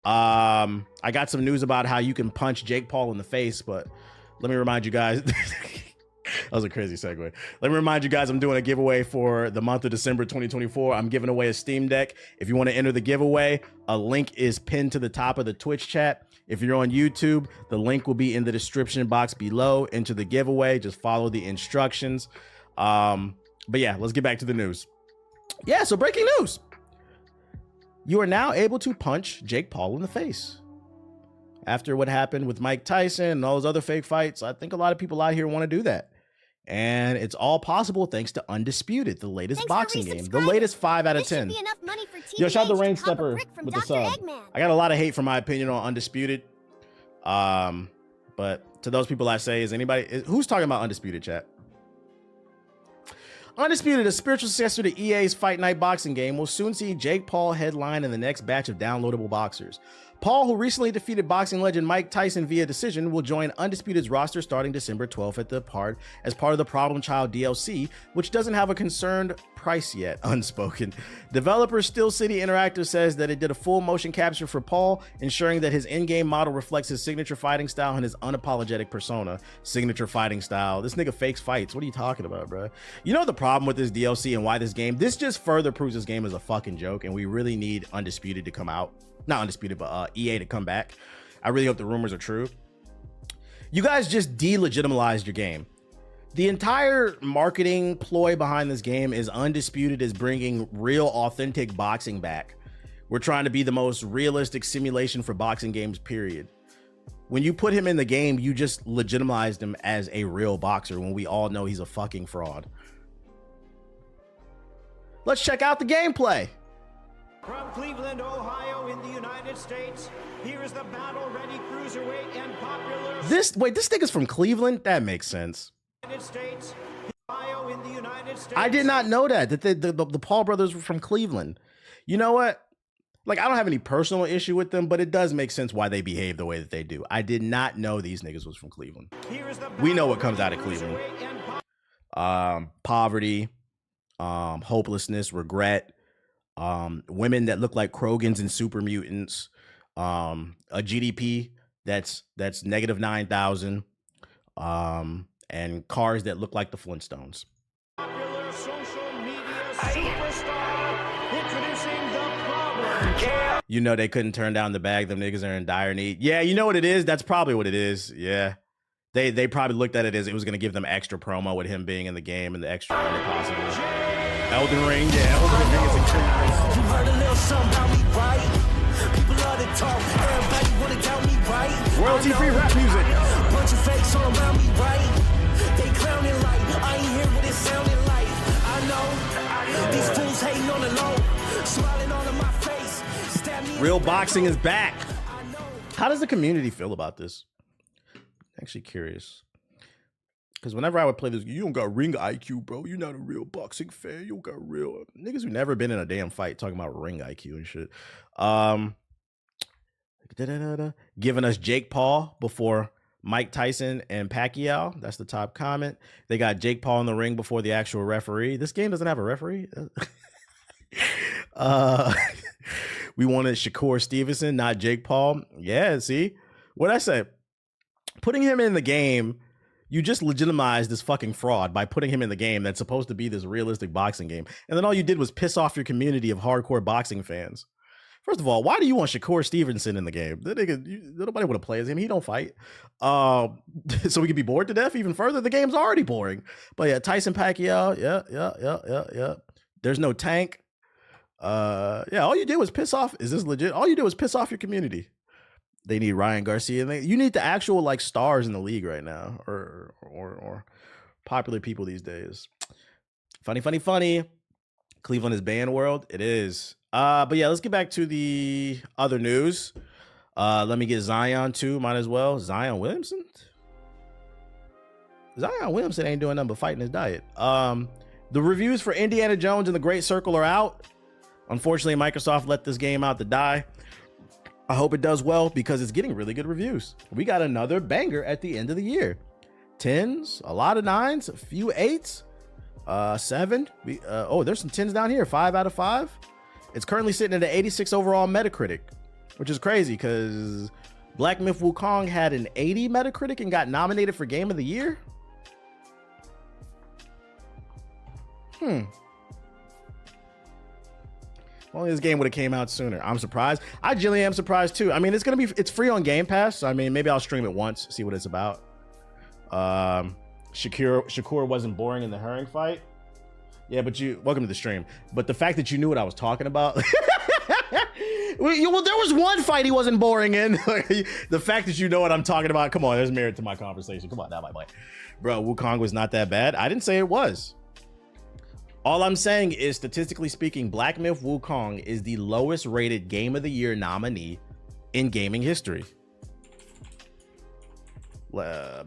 I got some news about how you can punch Jake Paul in the face, but let me remind you guys. That was a crazy segue. Let me remind you guys, I'm doing a giveaway for the month of December 2024. I'm giving away a Steam Deck. If you want to enter the giveaway, a link is pinned to the top of the Twitch chat. If you're on YouTube, the link will be in the description box below. Enter the giveaway. Just follow the instructions. But yeah, let's get back to the news. Yeah, so breaking news. You are now able to punch Jake Paul in the face. After what happened with Mike Tyson and all those other fake fights, I think a lot of people out here want to do that. And it's all possible thanks to Undisputed, the latest boxing game, the latest 5 out of 10. Yo, shout out to Rain Stepper with the sub. I got a lot of hate for my opinion on Undisputed. But to those people I say, who's talking about Undisputed, chat? Undisputed, a spiritual successor to EA's Fight Night boxing game, will soon see Jake Paul headline in the next batch of downloadable boxers. Paul, who recently defeated boxing legend Mike Tyson via decision, will join Undisputed's roster starting December 12th as part of the Problem Child DLC, which doesn't have a confirmed price yet, unspoken. Developer Steel City Interactive says that it did a full motion capture for Paul, ensuring that his in-game model reflects his signature fighting style and his unapologetic persona. Signature fighting style. This nigga fakes fights. What are you talking about, bro? You know the problem with this DLC and why this just further proves this game is a fucking joke, and we really need Undisputed to come out. Not Undisputed, but EA to come back. I really hope the rumors are true. You guys just delegitimized your game. The entire marketing ploy behind this game is Undisputed is bringing real, authentic boxing back. We're trying to be the most realistic simulation for boxing games, period. When you put him in the game, you just legitimized him as a real boxer when we all know he's a fucking fraud. Let's check out the gameplay. From Cleveland, Ohio, in the United States, here is the battle-ready cruiserweight and popular... This nigga's from Cleveland? That makes sense. United States, Ohio, in the United States. I did not know that the Paul brothers were from Cleveland. You know what? Like, I don't have any personal issue with them, but it does make sense why they behave the way that they do. I did not know these niggas was from Cleveland. We know what comes out of Cleveland. Poverty, hopelessness, regret, women that look like Krogans and super mutants, a GDP that's negative 9,000, and cars that look like the Flintstones. Popular social media superstar, introducing the Problem. You know they couldn't turn down the bag. Them niggas are in dire need. Yeah, you know what it is? That's probably what it is. Yeah. They probably looked at it as it was going to give them extra promo with him being in the game and the extra money possible. Elden Ring, yeah, Elden Ring is incredible. You heard a little something about me, right? People love to talk, everybody wanna doubt me, right? Royalty-free rap music. Bunch of fakes all around me, right? They clowning like, I ain't hear what it sounded like. I know, these fools hating on the low, smiling all in my face. Stab me. Real boxing is back. How does the community feel about this? Actually curious. Because whenever I would play this, you don't got ring IQ, bro. You're not a real boxing fan. You don't got real niggas who never been in a damn fight talking about ring IQ and shit. Giving us Jake Paul before Mike Tyson and Pacquiao. That's the top comment. They got Jake Paul in the ring before the actual referee. This game doesn't have a referee. We wanted Shakur Stevenson, not Jake Paul. Yeah, see? What'd I say? Putting him in the game, you just legitimized this fucking fraud by putting him in the game that's supposed to be this realistic boxing game. And then all you did was piss off your community of hardcore boxing fans. First of all, why do you want Shakur Stevenson in the game? That nigga, nobody want to play as him. He don't fight. So we could be bored to death even further. The game's already boring. But yeah, Tyson Pacquiao. Yeah. There's no Tank. Yeah, all you did was piss off. Is this legit? All you did was piss off your community. They need Ryan Garcia. You need the actual like stars in the league right now, or popular people these days. Funny. Cleveland is banned world. It is. But yeah, let's get back to the other news. Let me get Zion too. Might as well. Zion Williamson ain't doing nothing but fighting his diet. The reviews for Indiana Jones and the Great Circle are out. Unfortunately, Microsoft let this game out to die. I hope it does well because it's getting really good reviews. We got another banger at the end of the year. 10s, a lot of 9s, a few 8s, 7. There's some 10s down here. 5 out of 5. It's currently sitting at an 86 overall Metacritic. which is crazy because Black Myth Wukong had an 80 Metacritic and got nominated for Game of the Year. If only this game would have came out sooner. I'm surprised. I genuinely am surprised too. I mean, it's free on Game Pass. So I mean, maybe I'll stream it once, see what it's about. Shakur wasn't boring in the Herring fight. Yeah, but welcome to the stream. But the fact that you knew what I was talking about. Well, there was one fight he wasn't boring in. The fact that you know what I'm talking about. Come on, there's merit to my conversation. Come on, now, my boy. Bro, Wukong was not that bad. I didn't say it was. All I'm saying is, statistically speaking, Black Myth Wukong is the lowest rated Game of the Year nominee in gaming history. But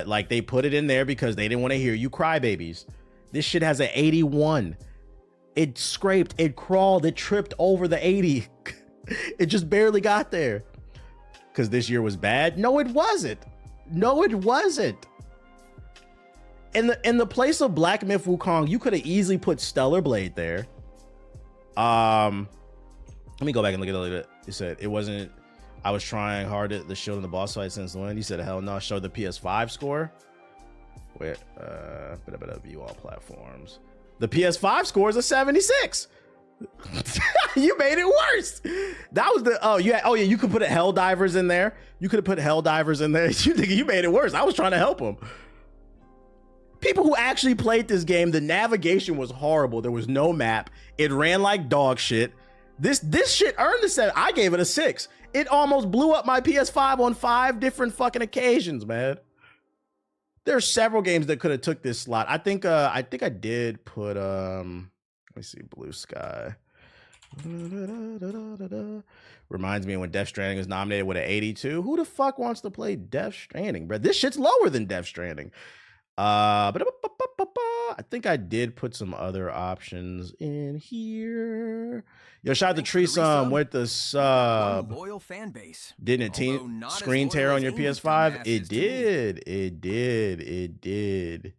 like, they put it in there because they didn't want to hear you crybabies. This shit has an 81. It scraped, it crawled, it tripped over the 80. It just barely got there. Because this year was bad? No, it wasn't. No, it wasn't. In the place of Black Myth Wukong, you could have easily put Stellar Blade there. Let me go back and look at it. You said it wasn't. I was trying hard at the shield and the boss fight since when. You said hell no. Show the PS5 score. Wait, view all platforms. The PS5 score is a 76. You made it worse. That was you could put Helldivers in there. You could have put Helldivers in there. You made it worse. I was trying to help him. People who actually played this game, the navigation was horrible. There was no map. It ran like dog shit. This shit earned a 7. I gave it a 6. It almost blew up my PS5 on 5 different fucking occasions, man. There's several games that could have took this slot. I think I did put let me see, Blue Sky. Reminds me of when Death Stranding was nominated with an 82. Who the fuck wants to play Death Stranding, bro? This shit's lower than Death Stranding. I think I did put some other options in here. Yo, shout out to Treesome with the sub. Loyal fan base. Didn't it screen tear on your PS5? It did. It did.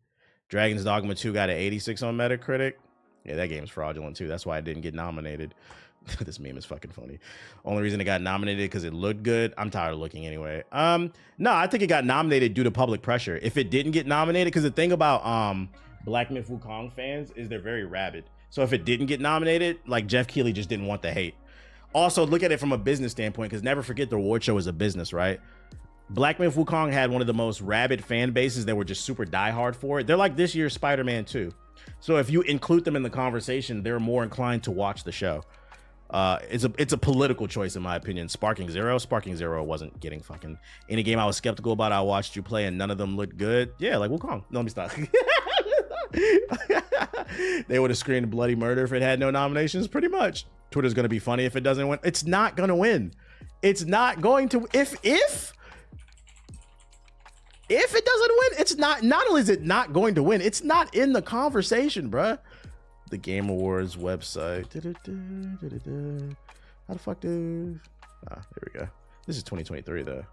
Dragon's Dogma 2 got an 86 on Metacritic. Yeah, that game's fraudulent too. That's why it didn't get nominated. This meme is fucking funny. Only reason it got nominated because it looked good. I'm tired of looking anyway. No, I think it got nominated due to public pressure. If it didn't get nominated, because the thing about Black Myth Wukong fans is they're very rabid. So if it didn't get nominated, like Jeff Keighley just didn't want the hate. Also, look at it from a business standpoint, because never forget the award show is a business, right? Black Myth Wukong had one of the most rabid fan bases that were just super diehard for it. They're like this year's Spider-Man 2. So if you include them in the conversation, they're more inclined to watch the show. It's a political choice, in my opinion. Sparking Zero wasn't getting fucking any game I was skeptical about. I watched you play and none of them looked good. Yeah, like Wukong. No, let me stop. They would have screamed bloody murder if it had no nominations, pretty much. Twitter's gonna be funny if it doesn't win. It's not gonna win. It's not going to. If it doesn't win, it's not only is it not going to win, it's not in the conversation, bruh. The Game Awards website. How the fuck do? There we go. This is 2023 though.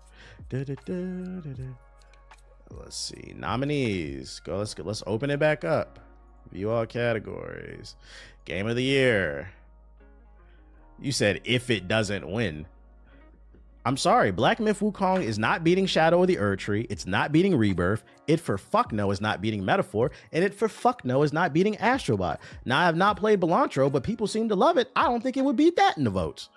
Let's see. Nominees. Let's open it back up. View all categories. Game of the Year. You said if it doesn't win. I'm sorry, Black Myth Wukong is not beating Shadow of the Erdtree. It's not beating Rebirth. It for fuck no is not beating Metaphor. And it for fuck no is not beating Astrobot. Now, I have not played Belantro, but people seem to love it. I don't think it would beat that in the votes.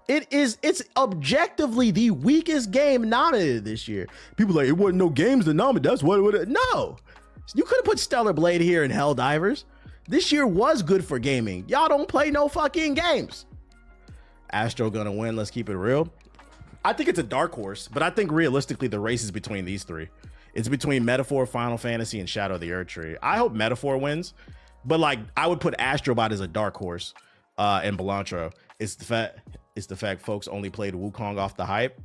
It's objectively the weakest game nominated this year. People like, it wasn't no games to nominate. That's what it would. No. You could have put Stellar Blade here and Helldivers. This year was good for gaming. Y'all don't play no fucking games. Astro gonna win. Let's keep it real. I think it's a dark horse, but I think realistically the race is between these three. It's between Metaphor, Final Fantasy, and Shadow of the Erdtree. I hope Metaphor wins, but like I would put Astrobot as a dark horse and Belantro. It's the fact folks only played Wukong off the hype.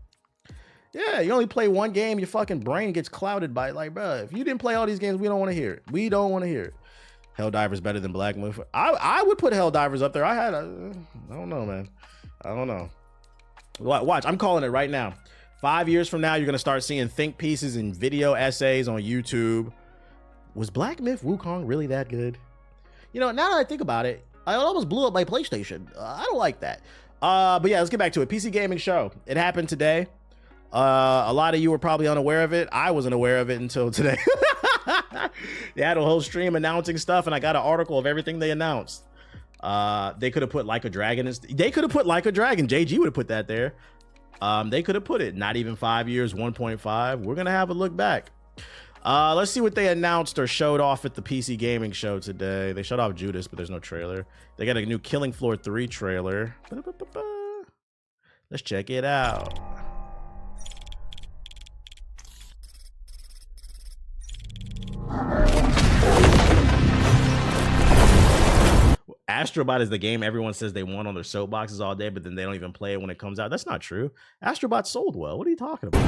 Yeah, you only play one game, your fucking brain gets clouded by it. Like, bro, if you didn't play all these games, we don't want to hear it. We don't want to hear it. Helldivers better than Black Myth. I would put Helldivers up there. I don't know, man. I don't know. Watch, I'm calling it right now. 5 years from now, you're gonna start seeing think pieces and video essays on YouTube. Was Black Myth Wukong really that good? You know, now that I think about it, I almost blew up my PlayStation. I don't like that. But yeah, let's get back to it. PC Gaming Show. It happened today. A lot of you were probably unaware of it. I wasn't aware of it until today. They had a whole stream announcing stuff, and I got an article of everything they announced. They could have put Like a Dragon. They could have put Like a Dragon. JG would have put that there. They could have put it. Not even 5 years, 1.5. We're gonna have a look back. Let's see what they announced or showed off at the PC Gaming Show today. They showed off Judas, but there's no trailer. They got a new Killing Floor 3 trailer. Let's check it out. Astrobot is the game everyone says they want on their soapboxes all day, but then they don't even play it when it comes out. That's not true. Astrobot sold well. What are you talking about?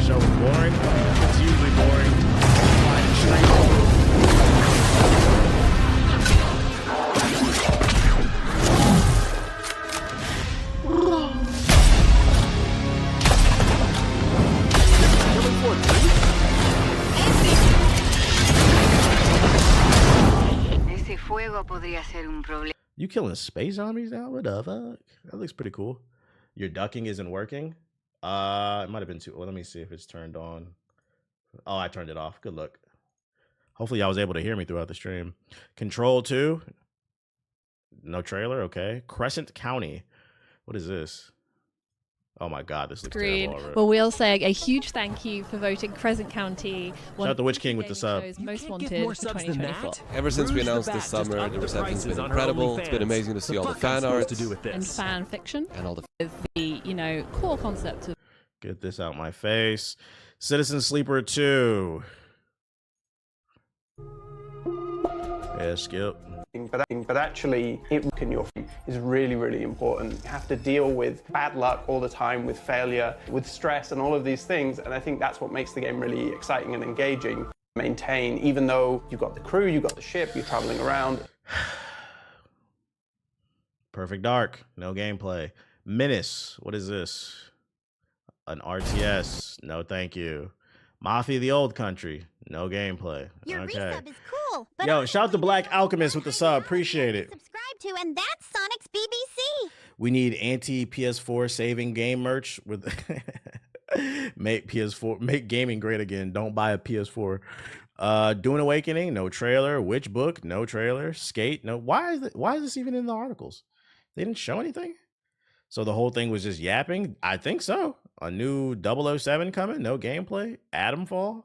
Show is boring. It's usually boring. You killing space zombies now? What the fuck? That looks pretty cool. Your ducking isn't working. It might have been too. Well, let me see if it's turned on. Oh, I turned it off. Good luck. Hopefully, I was able to hear me throughout the stream. Control 2. No trailer. Okay. Crescent County. What is this? Oh my God, this looks terrible already. Well, we'll say a huge thank you for voting Crescent County. Shout out to Witch King with the sub. Most wanted for 2024. Ever since we announced this summer, the reception's been incredible. It's been amazing to see all the fan art and fan fiction and all the core concept of. Get this out my face. Citizen Sleeper 2. Yeah, skip. But actually, it in your feet is really, really important. You have to deal with bad luck all the time, with failure, with stress, and all of these things. And I think that's what makes the game really exciting and engaging. Maintain, even though you've got the crew, you've got the ship, you're traveling around. Perfect Dark, no gameplay. Menace, what is this? An RTS, no thank you. Mafia the Old Country, no gameplay. Your okay. resub is cool. But yo, shout out to Black Alchemist with the sub. Appreciate it. Subscribe to, and that's Sonic's BBC. We need anti-PS4 saving game merch with make gaming great again. Don't buy a PS4. Dune Awakening, no trailer. Witch Book, no trailer. Skate, no. Why is this even in the articles? They didn't show anything. So the whole thing was just yapping? I think so. A new 007 coming, no gameplay. Atomfall.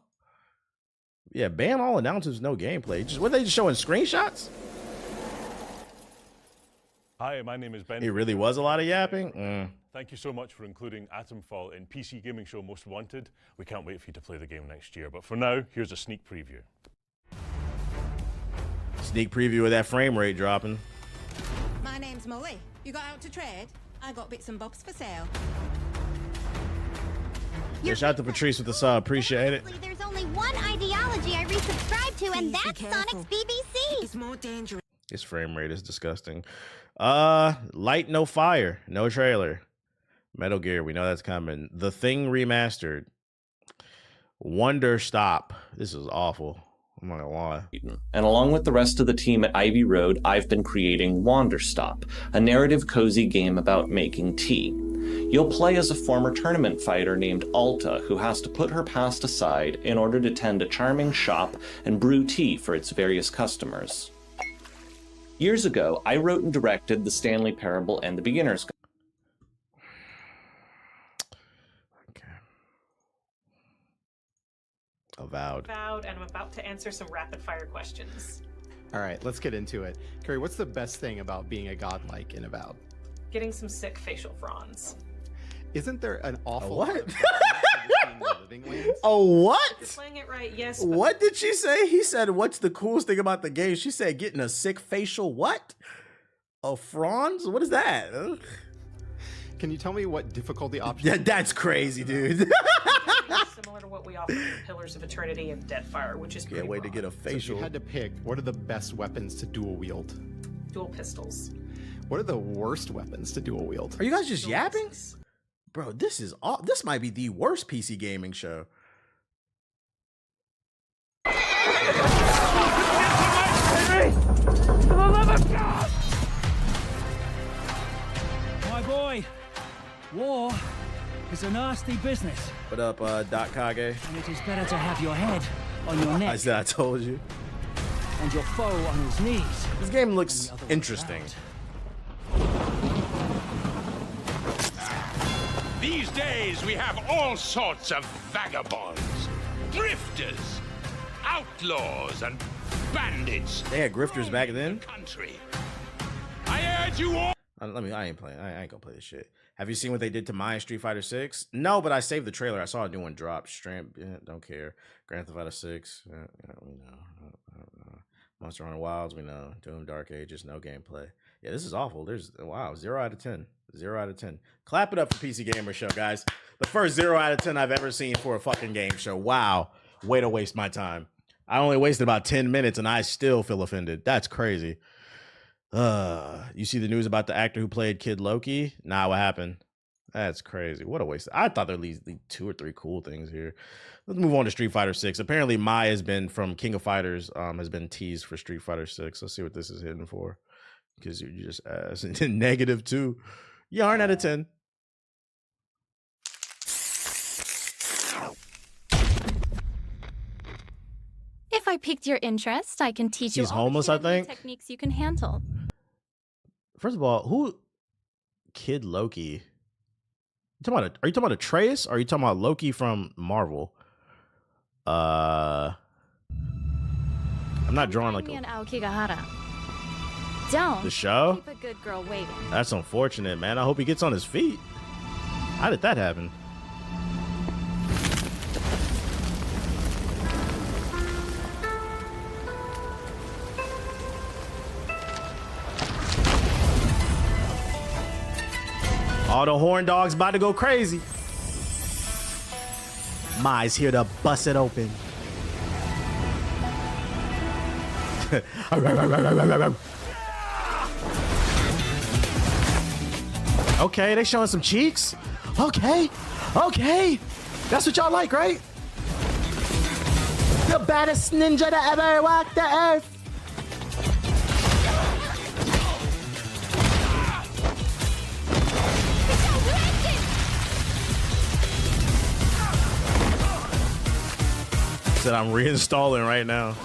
Yeah, ban all announcements, no gameplay. Just were they just showing screenshots? Hi, my name is Ben. It really was a lot of yapping. Thank you so much for including Atomfall in PC Gaming Show Most Wanted. We can't wait for you to play the game next year. But for now, here's a sneak preview. Sneak preview of that frame rate dropping. My name's Molly. You got out to trade? I got bits and bobs for sale. Yeah, shout out to Patrice with the sub. Appreciate it. There's only one ideology I resubscribe to, and that's Sonic's BBC. It's more dangerous. His frame rate is disgusting. Light No Fire, no trailer. Metal Gear, we know that's coming. The Thing remastered. Wonder Stop. This is awful. I'm not gonna lie. And along with the rest of the team at Ivy Road, I've been creating Wanderstop, a narrative cozy game about making tea. You'll play as a former tournament fighter named Alta, who has to put her past aside in order to tend a charming shop and brew tea for its various customers. Years ago, I wrote and directed The Stanley Parable and The Beginner's Guide. Avowed, and I'm about to answer some rapid fire questions. All right, let's get into it. Carrie, what's the best thing about being a godlike in Avowed? Getting some sick facial fronds. Isn't there an awful what? lot of Oh, what? You're playing it right, yes. What did she say? He said, what's the coolest thing about the game? She said, getting a sick facial what? A fronds? What is that? Can you tell me what difficulty options? Yeah, that's crazy, dude. Similar to what we offer in Pillars of Eternity and Deadfire, which is pretty way to get a facial. So if you had to pick, what are the best weapons to dual wield? Dual pistols. What are the worst weapons to dual wield? Are you guys just yapping? Bro, this might be the worst PC gaming show. War is a nasty business. What up, Doc Kage? And it is better to have your head on your neck. I said I told you. And your foe on his knees. This game looks interesting. These days we have all sorts of vagabonds, drifters, outlaws, and bandits. They had grifters back then. Country. I urge you all. I ain't playing. I ain't gonna play this shit. Have you seen what they did to Maya Street Fighter 6? No, but I saved the trailer. I saw a new one drop. Don't care. Grand Theft Auto 6. We know. Monster Hunter Wilds. We know. Doom Dark Ages. No gameplay. Yeah, this is awful. Wow, 0 out of 10. 0 out of 10. Clap it up for PC Gamer Show, guys. The first 0 out of 10 I've ever seen for a fucking game show. Wow. Way to waste my time. I only wasted about 10 minutes and I still feel offended. That's crazy. You see the news about the actor who played Kid Loki? Nah, what happened? That's crazy. What a waste. I thought there'd be 2 or 3 cool things here. Let's move on to Street Fighter 6. Apparently, Mai has been from King of Fighters, has been teased for Street Fighter 6. Let's see what this is hitting for. Because you just asked. -2. Yarn out of 10. If I piqued your interest, I can teach you He's all homeless, the I think. techniques you can handle. First of all, who Kid Loki? Are you talking about Atreus or are you talking about Loki from Marvel? I'm not drawing like Me and Aokigahara. Don't the show. keep a good girl waiting. That's unfortunate, man. I hope he gets on his feet. How did that happen? All the horn dogs about to go crazy. Mai's here to bust it open. Okay, they showing some cheeks. Okay. That's what y'all like, right? The baddest ninja to ever walk the earth. Said I'm reinstalling right now.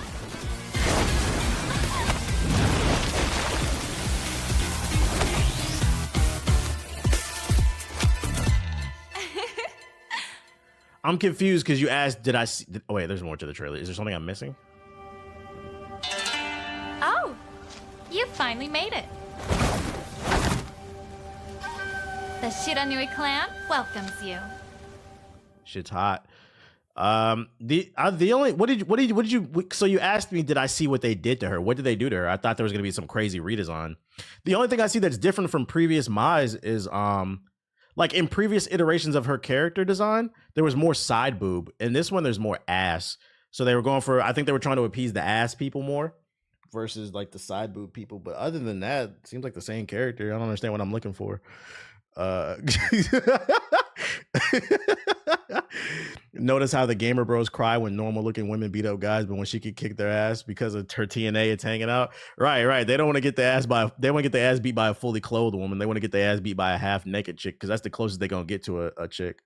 I'm confused because you asked, did I see? Oh, wait, there's more to the trailer. Is there something I'm missing? Oh, you finally made it. The Shiranui clan welcomes you. Shit's hot. The only what did you so you asked me, did I see what they did to her? What did they do to her? I thought there was gonna be some crazy redesign. The only thing I see that's different from previous Mai's is like in previous iterations of her character design, there was more side boob. In this one, there's more ass. So they were going for, I think they were trying to appease the ass people more versus like the side boob people. But other than that, it seems like the same character. I don't understand what I'm looking for. Notice how the gamer bros cry when normal looking women beat up guys, but when she could kick their ass because of her TNA, it's hanging out. Right. They don't want to get the ass beat by a fully clothed woman. They want to get their ass beat by a half naked chick because that's the closest they're gonna get to a chick.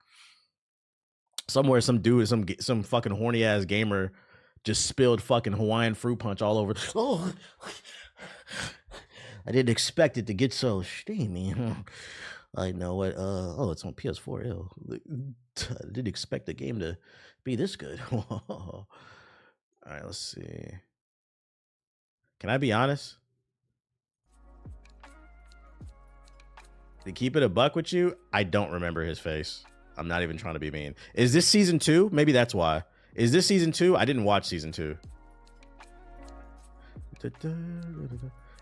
Somewhere, some dude, some fucking horny ass gamer just spilled fucking Hawaiian fruit punch all over. Oh, I didn't expect it to get so steamy. I know what. Oh, it's on PS4. Ew. I didn't expect the game to be this good. All right, let's see. Can I be honest? To keep it a buck with you, I don't remember his face. I'm not even trying to be mean. Is this season 2? Maybe that's why. Is this season 2? I didn't watch season 2.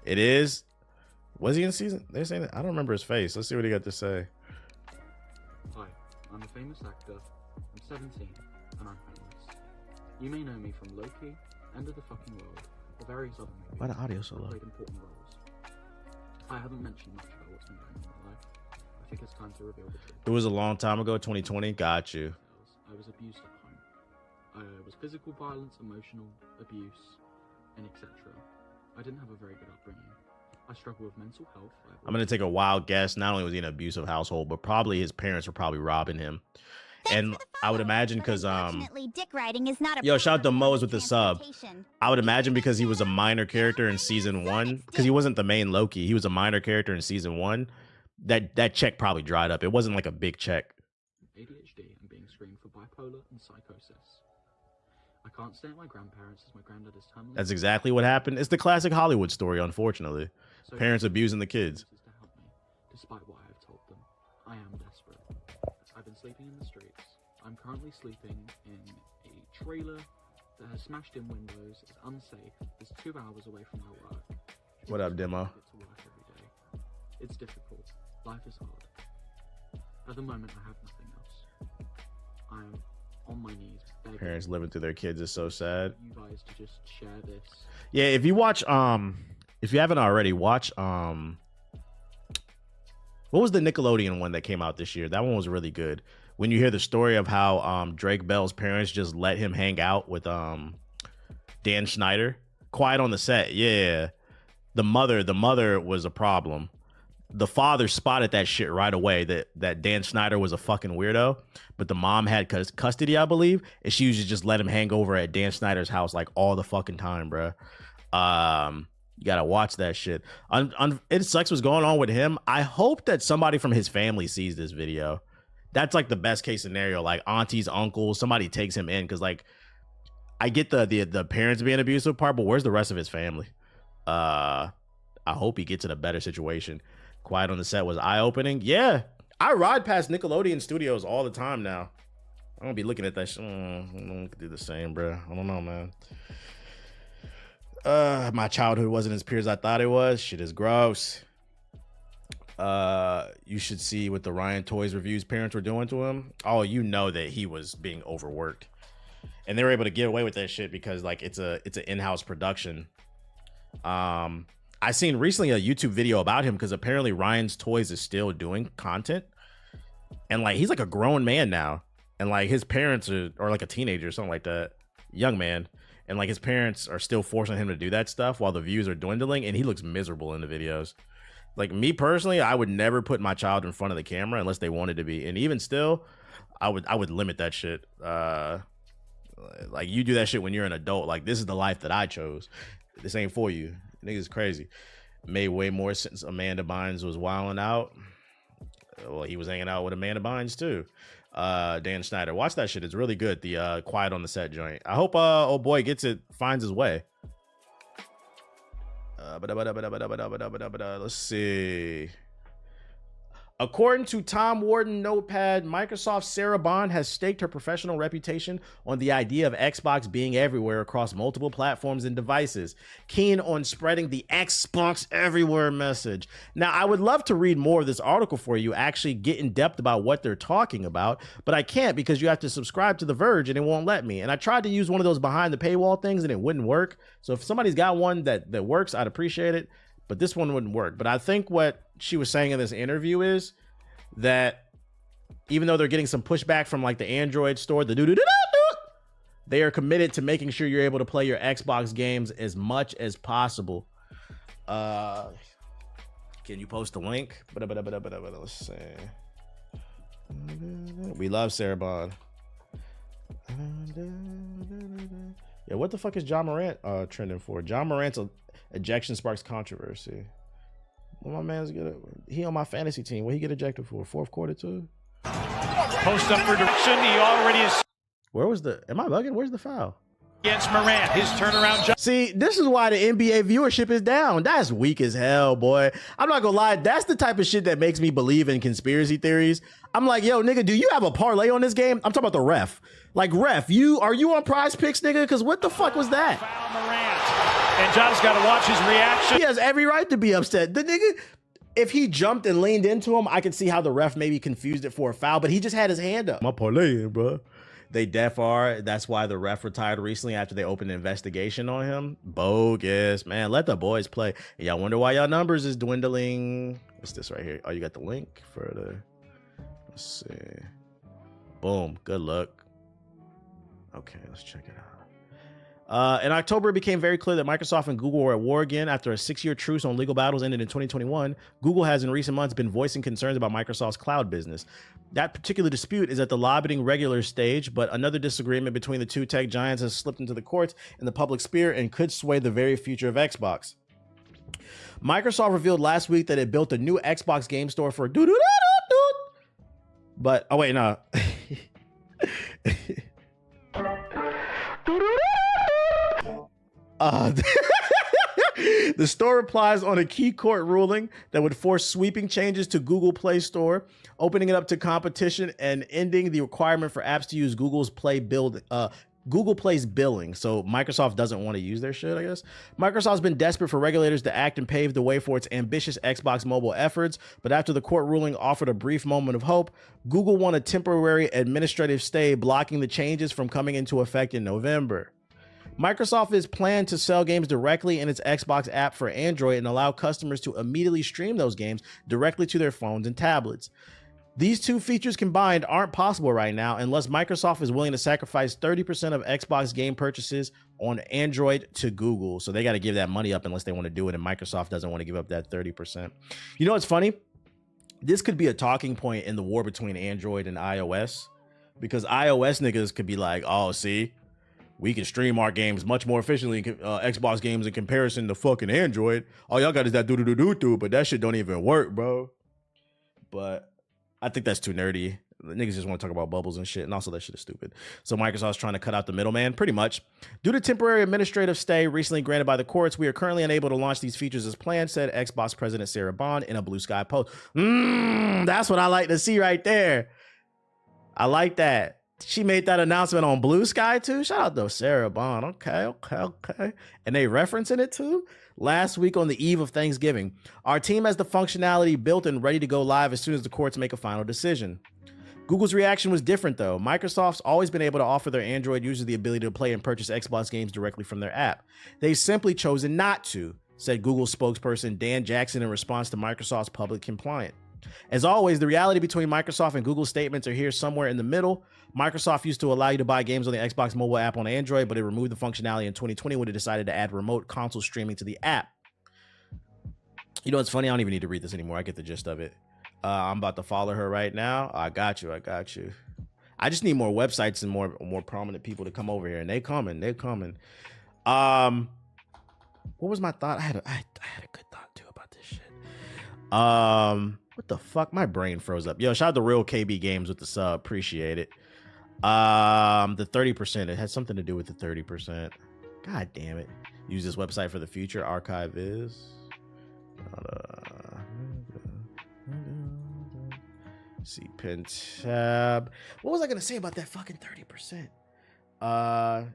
It is. Was he in season? They're saying that. I don't remember his face. Let's see what he got to say. Hi, I'm a famous actor. I'm 17, and I'm homeless. You may know me from Loki, End of the Fucking World, or various other movies. Why the audio so low? I played important roles. I haven't mentioned much about what's been going on in my life. I think it's time to reveal the truth. It was a long time ago, 2020. Got you. I was abused at home. I was physical violence, emotional abuse, and etc. I didn't have a very good upbringing. I struggle with mental health. I'm gonna take a wild guess. Not only was he in an abusive household, but probably his parents were probably robbing him. And I would imagine because Dick riding is not a yo, shout out to Mo's with the sub. I would imagine because he was a minor character in season 1, because he wasn't the main Loki. He was a minor character in season 1. That check probably dried up. It wasn't like a big check. ADHD and being screened for bipolar and psychosis. I can't stay at my grandparents as my granddad is terminally. That's exactly what happened. It's the classic Hollywood story, unfortunately. So Parents abusing the kids. to help me, despite what I have told them. I am desperate. I've been sleeping in the streets. I'm currently sleeping in a trailer that has smashed in windows, is unsafe, is 2 hours away from my work. What up, Demo? Get to work every day. It's difficult. Life is hard. At the moment, I have nothing else. I am on my knees begging Parents living through their kids is so sad. you guys to just share this. Yeah, if you watch if you haven't already, watch what was the Nickelodeon one that came out this year? That one was really good. When you hear the story of how Drake Bell's parents just let him hang out with Dan Schneider. Quiet on the Set. Yeah. The mother was a problem. The father spotted that shit right away, that Dan Schneider was a fucking weirdo, but the mom had custody, I believe, and she used to just let him hang over at Dan Schneider's house like all the fucking time, bro. You gotta watch that shit. It sucks what's going on with him. I hope that somebody from his family sees this video. That's like the best case scenario, like aunties, uncles, somebody takes him in, because like I get the parents being abusive part, but where's the rest of his family? I hope he gets in a better situation. Quiet on the Set was eye-opening. Yeah, I ride past Nickelodeon Studios all the time now. I don't be looking at that shit. I don't do the same, bro. I don't know, man. My childhood wasn't as pure as I thought it was. Shit is gross. You should see what the Ryan Toys reviews parents were doing to him. Oh, you know that he was being overworked, and they were able to get away with that shit because like it's an in-house production. I seen recently a YouTube video about him because apparently Ryan's Toys is still doing content, and like he's like a grown man now, and like his parents are like a teenager or something like that, young man, and like his parents are still forcing him to do that stuff while the views are dwindling, and he looks miserable in the videos. Like me personally, I would never put my child in front of the camera unless they wanted to be, and even still, I would limit that shit. Like you do that shit when you're an adult. Like this is the life that I chose. This ain't for you. Niggas crazy. Made way more sense. Amanda Bynes was wilding out. Well, he was hanging out with Amanda Bynes too. Dan Schneider. Watch that shit. It's really good. The Quiet on the Set joint. I hope old boy finds his way. Let's see. According to Tom Warden Notepad, Microsoft's Sarah Bond has staked her professional reputation on the idea of Xbox being everywhere across multiple platforms and devices, keen on spreading the Xbox everywhere message. Now, I would love to read more of this article for you, actually get in depth about what they're talking about, but I can't because you have to subscribe to The Verge and it won't let me. And I tried to use one of those behind the paywall things and it wouldn't work. So if somebody's got one that works, I'd appreciate it. But this one wouldn't work. But I think what she was saying in this interview is that even though they're getting some pushback from like the Android store, they are committed to making sure you're able to play your Xbox games as much as possible. Can you post a link? Let's see. We love Sarah Bond. Yeah, what the fuck is John Morant trending for? John Morant's ejection sparks controversy. Well, my man's good. He on my fantasy team. What he get ejected for? Fourth quarter too? Post up for direction. He already is. Where was the? Am I bugging? Where's the foul? Against Morant. His turnaround jump. See, this is why the NBA viewership is down. That's weak as hell, boy. I'm not gonna lie. That's the type of shit that makes me believe in conspiracy theories. I'm like, yo, nigga, do you have a parlay on this game? I'm talking about the ref. Like, ref, are you on Prize Picks, nigga? Because what the fuck was that? Foul Morant. And John's got to watch his reaction. He has every right to be upset. The nigga, if he jumped and leaned into him, I could see how the ref maybe confused it for a foul, but he just had his hand up. My parlay, bro. They def are. That's why the ref retired recently after they opened an investigation on him. Bogus, man. Let the boys play. Y'all wonder why y'all numbers is dwindling. What's this right here? Oh, you got the link for the. Let's see. Boom. Good luck. Okay, let's check it out. In October, it became very clear that Microsoft and Google were at war again after a 6-year truce on legal battles ended in 2021. Google has in recent months been voicing concerns about Microsoft's cloud business. That particular dispute is at the lobbying regular stage, but another disagreement between the two tech giants has slipped into the courts and the public sphere and could sway the very future of Xbox. Microsoft revealed last week that it built a new Xbox game store for but oh wait, no. The store replies on a key court ruling that would force sweeping changes to Google Play Store, opening it up to competition and ending the requirement for apps to use Google Play's billing. So Microsoft doesn't want to use their shit, I guess. Microsoft's been desperate for regulators to act and pave the way for its ambitious Xbox mobile efforts, but after the court ruling offered a brief moment of hope, Google won a temporary administrative stay blocking the changes from coming into effect in November. Microsoft is planned to sell games directly in its Xbox app for Android and allow customers to immediately stream those games directly to their phones and tablets. These two features combined aren't possible right now unless Microsoft is willing to sacrifice 30% of Xbox game purchases on Android to Google. So they got to give that money up unless they want to do it, and Microsoft doesn't want to give up that 30%. You know what's funny? This could be a talking point in the war between Android and iOS, because iOS niggas could be like, oh, see, we can stream our games much more efficiently, Xbox games in comparison to fucking Android. All y'all got is that do, but that shit don't even work, bro. But I think that's too nerdy. The niggas just want to talk about bubbles and shit, and also that shit is stupid. So Microsoft's trying to cut out the middleman, pretty much. Due to temporary administrative stay recently granted by the courts, we are currently unable to launch these features as planned, said Xbox President Sarah Bond in a Blue Sky post. That's what I like to see right there. I like that. She made that announcement on Blue Sky too. Shout out to Sarah Bond. Okay. And they referencing it too. Last week on the eve of Thanksgiving, our team has the functionality built and ready to go live as soon as the courts make a final decision. Google's reaction was different though. Microsoft's always been able to offer their Android users the ability to play and purchase Xbox games directly from their app. They've simply chosen not to, said Google spokesperson Dan Jackson in response to Microsoft's public complaint. As always, the reality between Microsoft and Google's statements are here somewhere in the middle. Microsoft used to allow you to buy games on the Xbox mobile app on Android, but it removed the functionality in 2020 when it decided to add remote console streaming to the app. You know what's funny? I don't even need to read this anymore. I get the gist of it. I'm about to follow her right now. I got you. I just need more websites and more prominent people to come over here, and they coming. What was my thought? I had a good thought too about this shit. What the fuck? My brain froze up. Yo, shout out to Real KB Games with the sub. Appreciate it. The 30%. It has something to do with the 30%. God damn it. Use this website for the future. Archive is. See pin tab. What was I gonna say about that fucking 30%?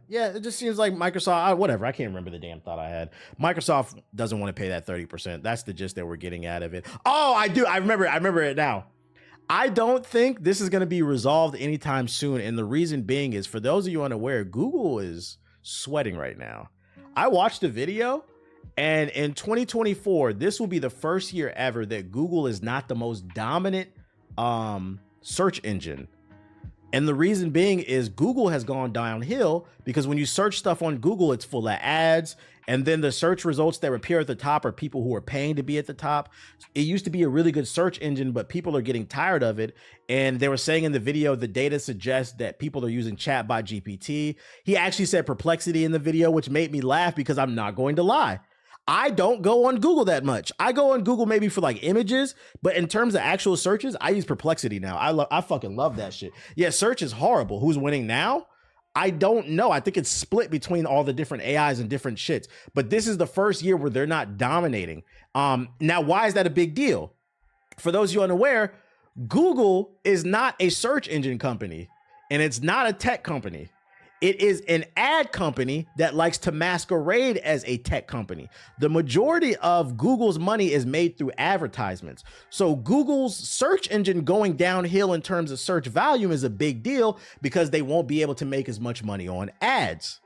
Yeah, it just seems like Microsoft, whatever. I can't remember the damn thought I had. Microsoft doesn't want to pay that 30%. That's the gist that we're getting out of it. Oh, I do. I remember it now. I don't think this is going to be resolved anytime soon. And the reason being is, for those of you unaware, Google is sweating right now. I watched the video, and in 2024, this will be the first year ever that Google is not the most dominant search engine. And the reason being is Google has gone downhill because when you search stuff on Google, it's full of ads. And then the search results that appear at the top are people who are paying to be at the top. It used to be a really good search engine, but people are getting tired of it. And they were saying in the video, the data suggests that people are using Chatbot GPT. He actually said Perplexity in the video, which made me laugh because I'm not going to lie. I don't go on Google that much. I go on Google maybe for like images, but in terms of actual searches, I use Perplexity now. I fucking love that shit. Yeah, search is horrible. Who's winning now? I don't know. I think it's split between all the different AIs and different shits, but this is the first year where they're not dominating. Now, why is that a big deal? For those of you unaware, Google is not a search engine company and it's not a tech company. It is an ad company that likes to masquerade as a tech company. The majority of Google's money is made through advertisements. So Google's search engine going downhill in terms of search volume is a big deal because they won't be able to make as much money on ads.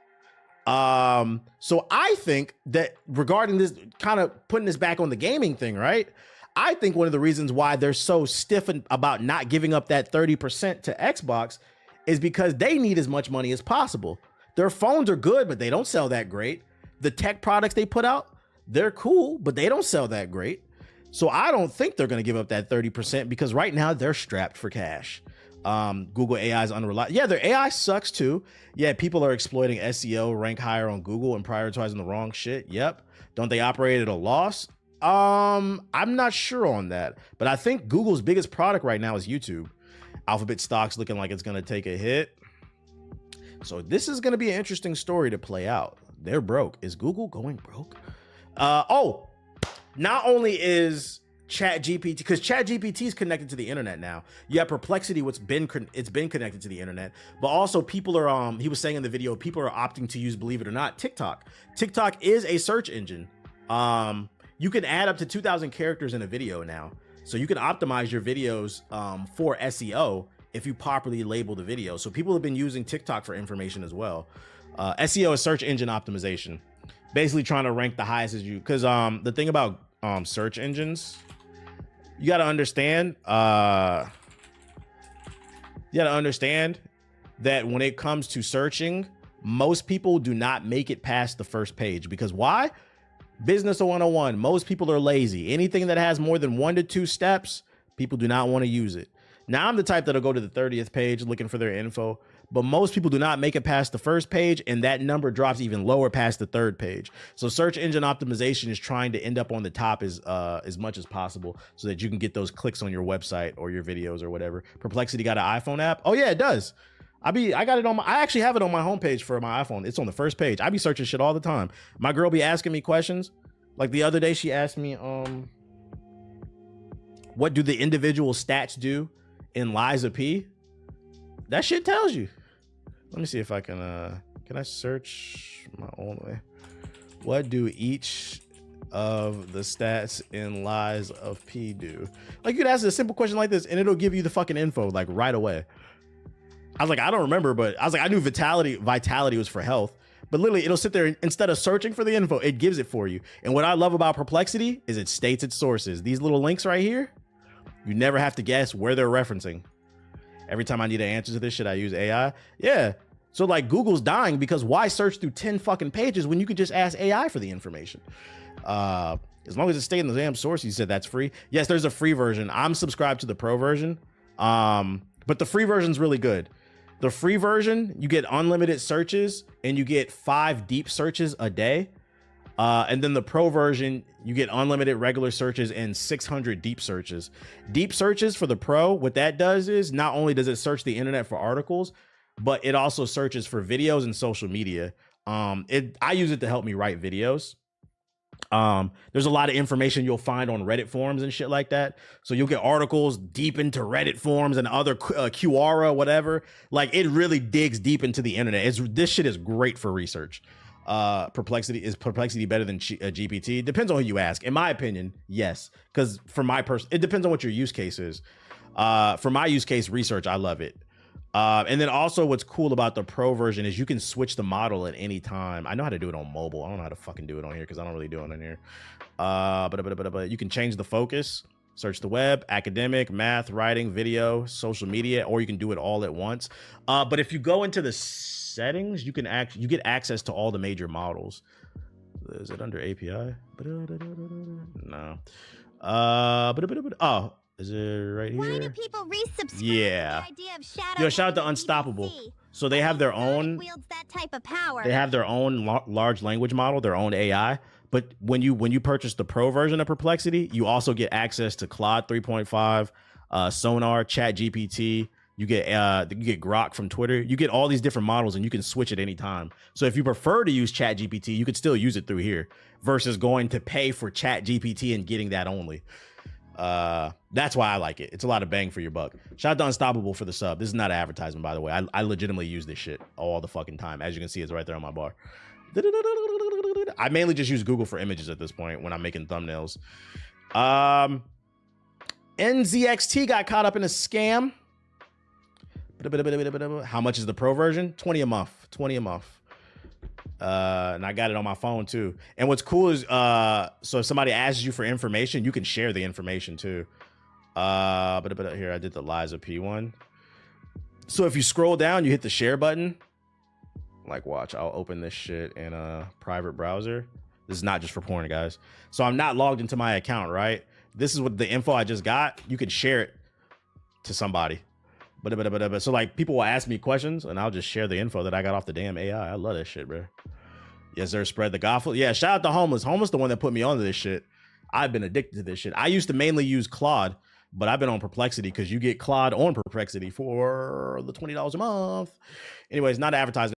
So I think that regarding this, kind of putting this back on the gaming thing, right? I think one of the reasons why they're so stiff about not giving up that 30% to Xbox is because they need as much money as possible. Their phones are good, but they don't sell that great. The tech products they put out, they're cool, but they don't sell that great. So I don't think they're going to give up that 30% because right now they're strapped for cash. Google AI is unreliable. Yeah, their AI sucks too. Yeah, people are exploiting SEO, rank higher on Google and prioritizing the wrong shit. Yep. Don't they operate at a loss? I'm not sure on that, but I think Google's biggest product right now is YouTube. Alphabet stock's looking like it's going to take a hit. So this is going to be an interesting story to play out. They're broke. Is Google going broke? Not only is ChatGPT, because ChatGPT is connected to the internet now. You have Perplexity, it's been connected to the internet, but also people are, he was saying in the video, people are opting to use, believe it or not, TikTok. TikTok is a search engine. You can add up to 2,000 characters in a video now. So you can optimize your videos for SEO if you properly label the video. So people have been using TikTok for information as well. SEO is search engine optimization. Basically trying to rank the highest as you, because the thing about search engines, you got to understand that when it comes to searching, most people do not make it past the first page. Because why? Business 101. Most people are lazy. Anything that has more than 1 to 2 steps, people do not want to use it. Now I'm the type that'll go to the 30th page looking for their info, but most people do not make it past the first page, and that number drops even lower past the 3rd page. So search engine optimization is trying to end up on the top as much as possible so that you can get those clicks on your website or your videos or whatever. Perplexity got an iPhone app? Oh yeah, it does. I got it on I actually have it on my homepage for my iPhone. It's on the first page. I be searching shit all the time. My girl be asking me questions. Like the other day, she asked me, what do the individual stats do in Lies of P? That shit tells you. Let me see if I can I search my own way? What do each of the stats in Lies of P do? Like, you could ask a simple question like this and it'll give you the fucking info like right away. I was like, I don't remember, but I was like, I knew vitality was for health, but literally it'll sit there, instead of searching for the info, it gives it for you. And what I love about Perplexity is it states its sources. These little links right here, you never have to guess where they're referencing. Every time I need an answer to this shit, I use AI. Yeah. So like Google's dying because why search through 10 fucking pages when you could just ask AI for the information? As long as it stays in the damn source, you said that's free. Yes, there's a free version. I'm subscribed to the pro version. But the free version's really good. The free version, you get unlimited searches and you get 5 deep searches a day. And then the pro version, you get unlimited regular searches and 600 deep searches. Deep searches for the pro, what that does is not only does it search the internet for articles, but it also searches for videos and social media. I use it to help me write videos. There's a lot of information you'll find on Reddit forums and shit like that. So you'll get articles deep into Reddit forums and other Quora, whatever. Like, it really digs deep into the internet. This shit is great for research. Perplexity better than GPT? It depends on who you ask. In my opinion, yes. Because for my it depends on what your use case is. For my use case, research, I love it. And then also what's cool about the pro version is you can switch the model at any time. I know how to do it on mobile. I don't know how to fucking do it on here because I don't really do it on here. But you can change the focus, search the web, academic, math, writing, video, social media, or you can do it all at once. But if you go into the settings, you get access to all the major models. Is it under API? No. Oh, is it right here? Why do people resubscribe yeah. to the idea of Shadow? Yo, shout out to Unstoppable. So they have their own. Wields that type of power. They have their own large language model, their own AI. But when you purchase the pro version of Perplexity, you also get access to Claude 3.5, Sonar, ChatGPT. You get Grok from Twitter. You get all these different models, and you can switch at any time. So if you prefer to use ChatGPT, you could still use it through here, versus going to pay for ChatGPT and getting that only. That's why I like it. It's a lot of bang for your buck. Shout out to Unstoppable for the sub. This is not an advertisement, by the way. I legitimately use this shit all the fucking time. As you can see, it's right there on my bar. I mainly just use Google for images at this point when I'm making thumbnails. NZXT got caught up in a scam. How much is the pro version? 20 a month. 20 a month. And I got it on my phone too. And what's cool is so if somebody asks you for information, you can share the information too. But here I did the Lies of P one. So if you scroll down, you hit the share button. Like, watch, I'll open this shit in a private browser. This is not just for porn, guys. So I'm not logged into my account, right? This is what the info I just got. You can share it to somebody. But so like people will ask me questions and I'll just share the info that I got off the damn AI. I love that shit, bro. Yes, sir. Spread the gospel. Yeah, shout out to Homeless. Homeless the one that put me onto this shit. I've been addicted to this shit. I used to mainly use Claude, but I've been on Perplexity because you get Claude on Perplexity for the $20 a month. Anyways, not advertising.